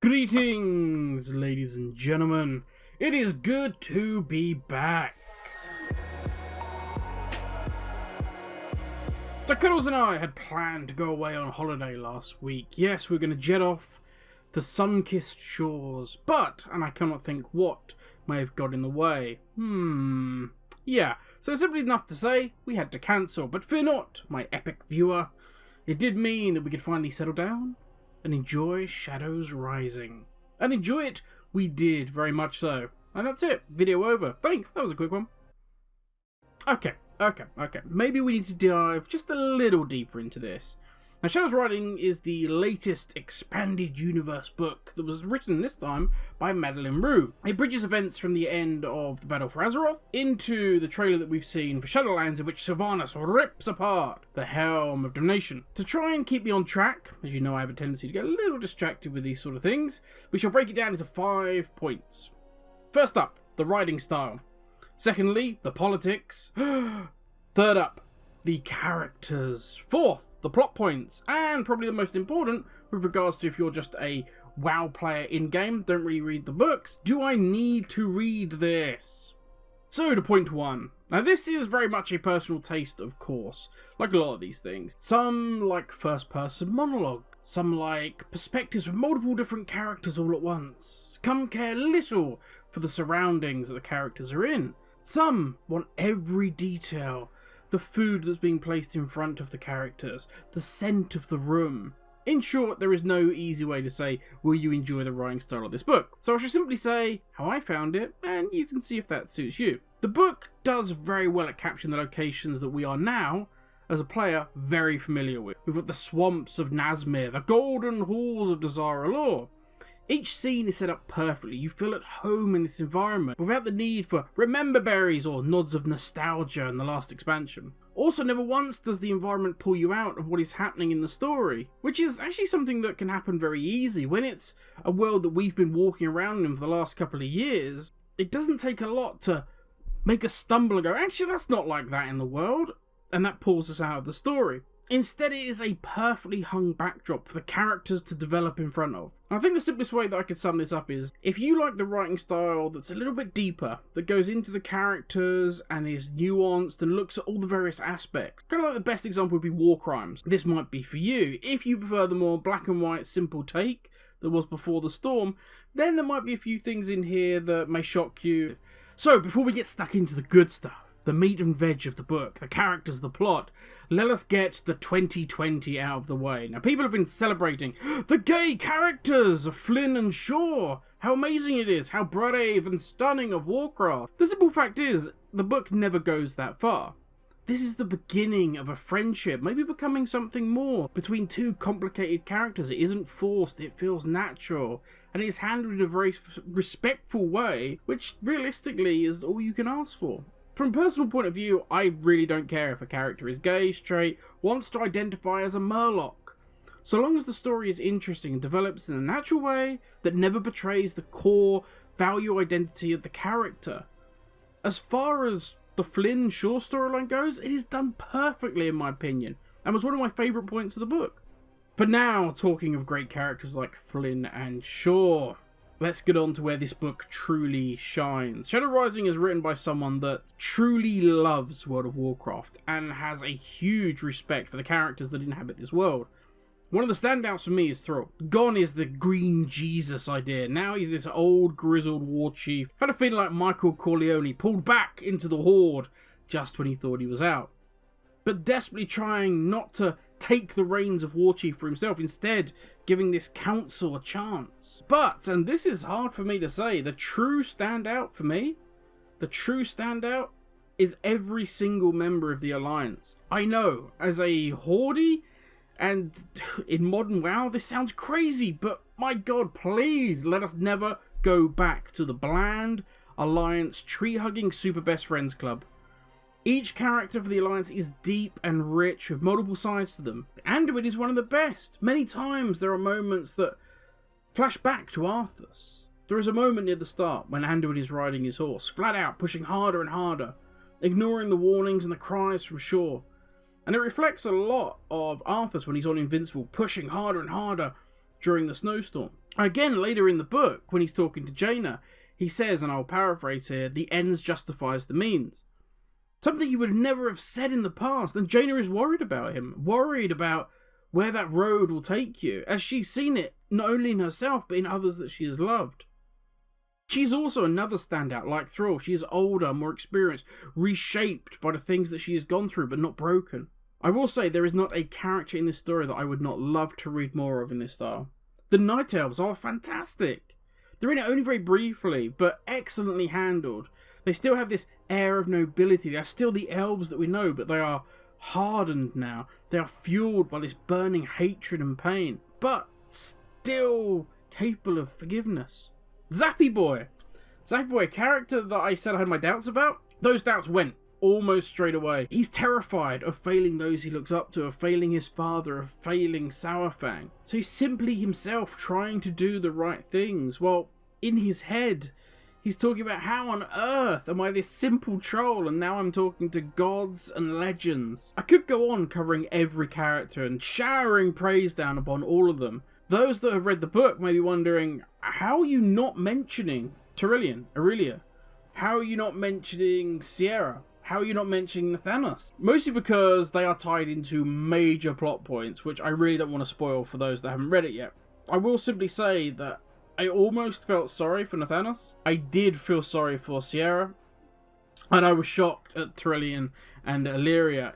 Greetings, ladies and gentlemen. It is good to be back. So Cuddles and I had planned to go away on holiday last week. Yes, we were going to jet off to sun-kissed shores, but, and I cannot think what may have got in the way. Yeah, so simply enough to say, we had to cancel, but fear not, my epic viewer. It did mean that we could finally settle down and enjoy Shadows Rising. And enjoy it we did, very much so. And that's it, video over. Thanks, that was a quick one. Okay. Maybe we need to dive just a little deeper into this. Now, Shadows Rising is the latest expanded universe book that was written this time by Madeleine Roux. It bridges events from the end of the Battle for Azeroth into the trailer that we've seen for Shadowlands, in which Sylvanas rips apart the Helm of Damnation. To try and keep me on track, as you know I have a tendency to get a little distracted with these sort of things, we shall break it down into 5 points. First up, the writing style. Secondly, the politics. Third up, the characters. Fourth, the plot points. And probably the most important, with regards to if you're just a WoW player in-game, don't really read the books, do I need to read this? So to point 1. Now this is very much a personal taste, of course, like a lot of these things. Some like first-person monologue. Some like perspectives from multiple different characters all at once. Some care little for the surroundings that the characters are in. Some want every detail. The food that's being placed in front of the characters, the scent of the room. In short, there is no easy way to say, will you enjoy the writing style of this book? So I should simply say how I found it, and you can see if that suits you. The book does very well at capturing the locations that we are now, as a player, very familiar with. We've got the swamps of Nazmir, the golden halls of Derailed. Each scene is set up perfectly. You feel at home in this environment without the need for remember berries or nods of nostalgia in the last expansion. Also, never once does the environment pull you out of what is happening in the story, which is actually something that can happen very easy. When it's a world that we've been walking around in for the last couple of years, it doesn't take a lot to make us stumble and go, actually that's not like that in the world, and that pulls us out of the story. Instead, it is a perfectly hung backdrop for the characters to develop in front of. I think the simplest way that I could sum this up is, if you like the writing style that's a little bit deeper, that goes into the characters and is nuanced and looks at all the various aspects, kind of like the best example would be War Crimes. This might be for you. If you prefer the more black and white simple take that was Before the Storm, then there might be a few things in here that may shock you. So, before we get stuck into the good stuff, the meat and veg of the book, the characters, the plot, let us get the 2020 out of the way. Now, people have been celebrating the gay characters of Flynn and Shaw. How amazing it is, how brave and stunning of Warcraft. The simple fact is, the book never goes that far. This is the beginning of a friendship, maybe becoming something more, between two complicated characters. It isn't forced, it feels natural, and it is handled in a very respectful way, which realistically is all you can ask for. From a personal point of view, I really don't care if a character is gay, straight, wants to identify as a Murloc. So long as the story is interesting and develops in a natural way that never betrays the core value identity of the character. As far as the Flynn Shaw storyline goes, it is done perfectly in my opinion, and was one of my favourite points of the book. But now, talking of great characters like Flynn and Shaw, let's get on to where this book truly shines. Shadow Rising is written by someone that truly loves World of Warcraft and has a huge respect for the characters that inhabit this world. One of the standouts for me is Thrall. Gone is the green Jesus idea. Now he's this old grizzled warchief, kind of feeling like Michael Corleone, pulled back into the Horde just when he thought he was out. But desperately trying not to take the reins of warchief for himself, instead giving this council a chance. But, and this is hard for me to say, the true standout for me, is every single member of the Alliance. I know, as a Horde, and in modern WoW, this sounds crazy, but my god, please let us never go back to the bland Alliance tree-hugging super best friends club. Each character for the Alliance is deep and rich with multiple sides to them. Anduin is one of the best. Many times there are moments that flash back to Arthas. There is a moment near the start when Anduin is riding his horse, flat out pushing harder and harder, ignoring the warnings and the cries from Shaw. And it reflects a lot of Arthas when he's on Invincible, pushing harder and harder during the snowstorm. Again, later in the book, when he's talking to Jaina, he says, and I'll paraphrase here, the ends justifies the means. Something he would never have said in the past, and Jaina is worried about him, worried about where that road will take you, as she's seen it, not only in herself, but in others that she has loved. She's also another standout, like Thrall. She is older, more experienced, reshaped by the things that she has gone through, but not broken. I will say there is not a character in this story that I would not love to read more of in this style. The Night Elves are fantastic. They're in it only very briefly, but excellently handled. They still have this air of nobility. They are still the elves that we know, but they are hardened now. They are fueled by this burning hatred and pain, but still capable of forgiveness. Zappy Boy, a character that I said I had my doubts about. Those doubts went almost straight away. He's terrified of failing those he looks up to, of failing his father, of failing Saurfang. So he's simply himself trying to do the right things, while in his head he's talking about how on earth am I this simple troll and now I'm talking to gods and legends. I could go on covering every character and showering praise down upon all of them. Those that have read the book may be wondering, how are you not mentioning Turalyon, Alleria? How are you not mentioning Sierra? How are you not mentioning Thanos? Mostly because they are tied into major plot points, which I really don't want to spoil for those that haven't read it yet. I will simply say that I almost felt sorry for Thanos. I did feel sorry for Sierra, and I was shocked at Turalyon and Alleria.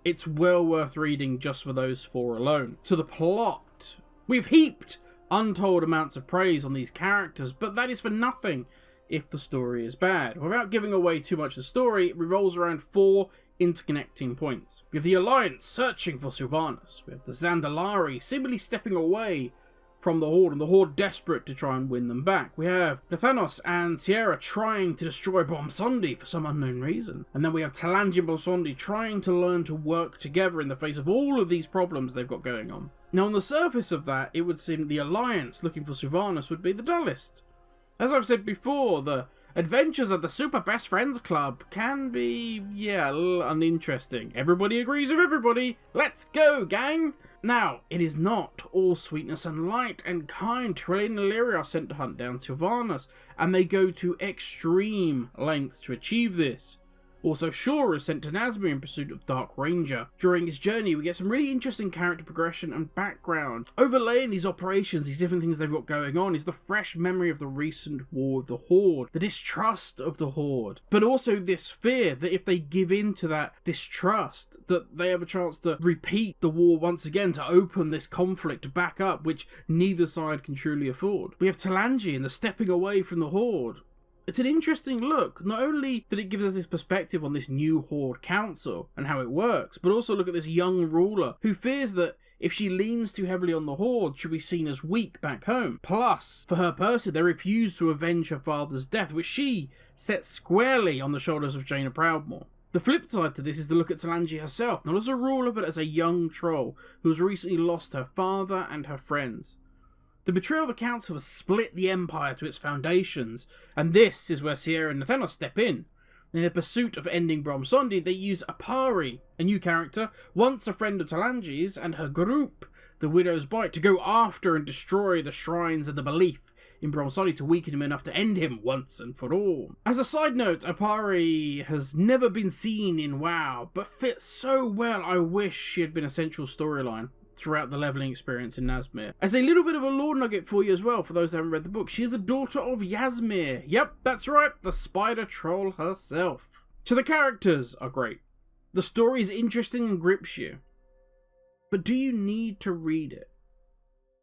It's well worth reading just for those four alone. So the plot. We've heaped untold amounts of praise on these characters, but that is for nothing if the story is bad. Without giving away too much of the story, it revolves around four interconnecting points. We have the Alliance searching for Sylvanas. We have the Zandalari seemingly stepping away from the Horde, and the Horde desperate to try and win them back. We have Thanos and Sierra trying to destroy Bomsondi for some unknown reason. And then we have Talanji and Bomsondi trying to learn to work together in the face of all of these problems they've got going on. Now, on the surface of that, it would seem the Alliance looking for Sylvanas would be the dullest. As I've said before, the adventures of the Super Best Friends Club can be, a little uninteresting. Everybody agrees with everybody. Let's go, gang! Now, it is not all sweetness and light and kind. Turalyon and Alleria are sent to hunt down Sylvanas, and they go to extreme lengths to achieve this. Also, Shura is sent to Nazmir in pursuit of Dark Ranger. During his journey, we get some really interesting character progression and background. Overlaying these operations, these different things they've got going on, is the fresh memory of the recent war with the Horde, the distrust of the Horde, but also this fear that if they give in to that distrust, that they have a chance to repeat the war once again, to open this conflict back up, which neither side can truly afford. We have Talanji and the stepping away from the Horde. It's an interesting look, not only that it gives us this perspective on this new Horde council and how it works, but also look at this young ruler who fears that if she leans too heavily on the Horde, she'll be seen as weak back home. Plus, for her person, they refuse to avenge her father's death, which she sets squarely on the shoulders of Jaina Proudmoore. The flip side to this is to look at Talanji herself, not as a ruler, but as a young troll who has recently lost her father and her friends. The betrayal of the Council has split the Empire to its foundations, and this is where Sierra and Thanos step in. In their pursuit of ending Bomsondi, they use Apari, a new character, once a friend of Talanji's, and her group, the Widow's Bite, to go after and destroy the shrines of the belief in Bomsondi to weaken him enough to end him once and for all. As a side note, Apari has never been seen in WoW, but fits so well I wish she had been a central storyline throughout the leveling experience in Nazmir. As a little bit of a lore nugget for you as well, for those that haven't read the book, she is the daughter of Yasmir. Yep, that's right, the spider troll herself. So the characters are great. The story is interesting and grips you. But do you need to read it?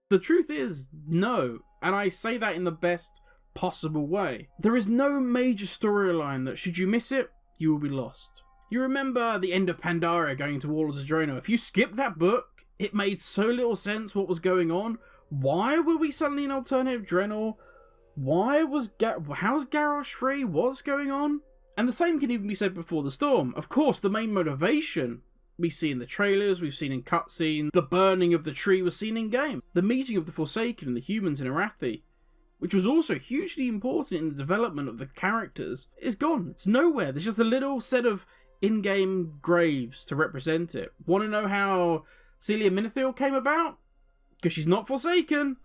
The truth is, no, and I say that in the best possible way. There is no major storyline that, should you miss it, you will be lost. You remember the end of Pandaria going to Warlords of Draenor. If you skip that book, it made so little sense what was going on. Why were we suddenly in alternative Draenor? How's Garrosh free? What's going on? And the same can even be said before the storm. Of course, the main motivation we see in the trailers, we've seen in cutscenes, the burning of the tree was seen in game. The meeting of the Forsaken and the humans in Arathi, which was also hugely important in the development of the characters, is gone. It's nowhere. There's just a little set of in-game graves to represent it. Want to know how Celia Minithil came about? Because she's not Forsaken.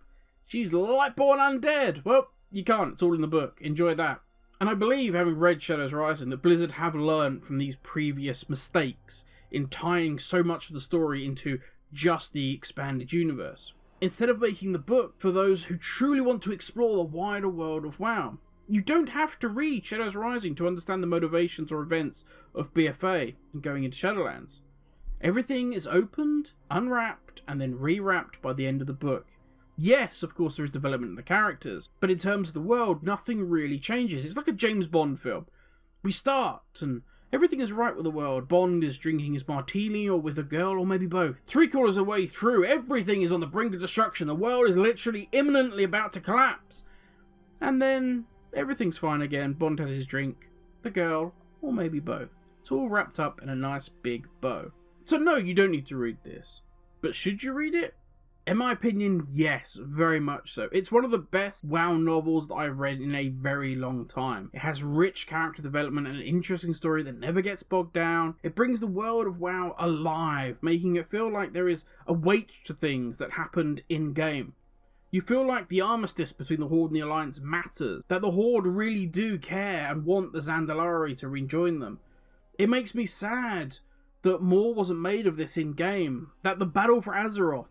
She's Lightborn undead. Well, you can't. It's all in the book. Enjoy that. And I believe, having read Shadows Rising, that Blizzard have learned from these previous mistakes in tying so much of the story into just the expanded universe, instead of making the book for those who truly want to explore the wider world of WoW. You don't have to read Shadows Rising to understand the motivations or events of BFA and going into Shadowlands. Everything is opened, unwrapped, and then rewrapped by the end of the book. Yes, of course there is development in the characters, but in terms of the world, nothing really changes. It's like a James Bond film. We start, and everything is right with the world. Bond is drinking his martini, or with a girl, or maybe both. 3/4 of the way through, everything is on the brink of destruction. The world is literally imminently about to collapse. And then everything's fine again. Bond has his drink, the girl, or maybe both. It's all wrapped up in a nice big bow. So no, you don't need to read this. But should you read it? In my opinion, yes, very much so. It's one of the best WoW novels that I've read in a very long time. It has rich character development and an interesting story that never gets bogged down. It brings the world of WoW alive, making it feel like there is a weight to things that happened in-game. You feel like the armistice between the Horde and the Alliance matters, that the Horde really do care and want the Zandalari to rejoin them. It makes me sad that more wasn't made of this in-game, that the battle for Azeroth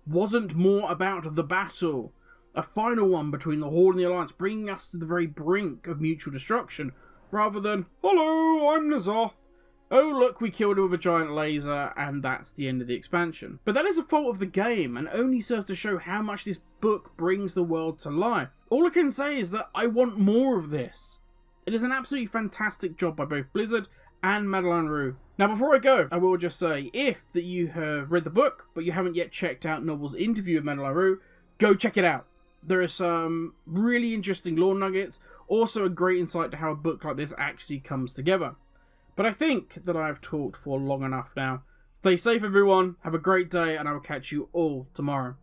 wasn't more about the battle, a final one between the Horde and the Alliance, bringing us to the very brink of mutual destruction, rather than, hello, I'm N'Zoth. Oh look, we killed him with a giant laser, and that's the end of the expansion. But that is a fault of the game, and only serves to show how much this book brings the world to life. All I can say is that I want more of this. It is an absolutely fantastic job by both Blizzard and Madeline Rue. Now before I go, I will just say, if that you have read the book, but you haven't yet checked out Novel's interview with Madeline Rue, go check it out. There are some really interesting lore nuggets, also a great insight to how a book like this actually comes together. But I think that I've talked for long enough now. Stay safe everyone, have a great day, and I will catch you all tomorrow.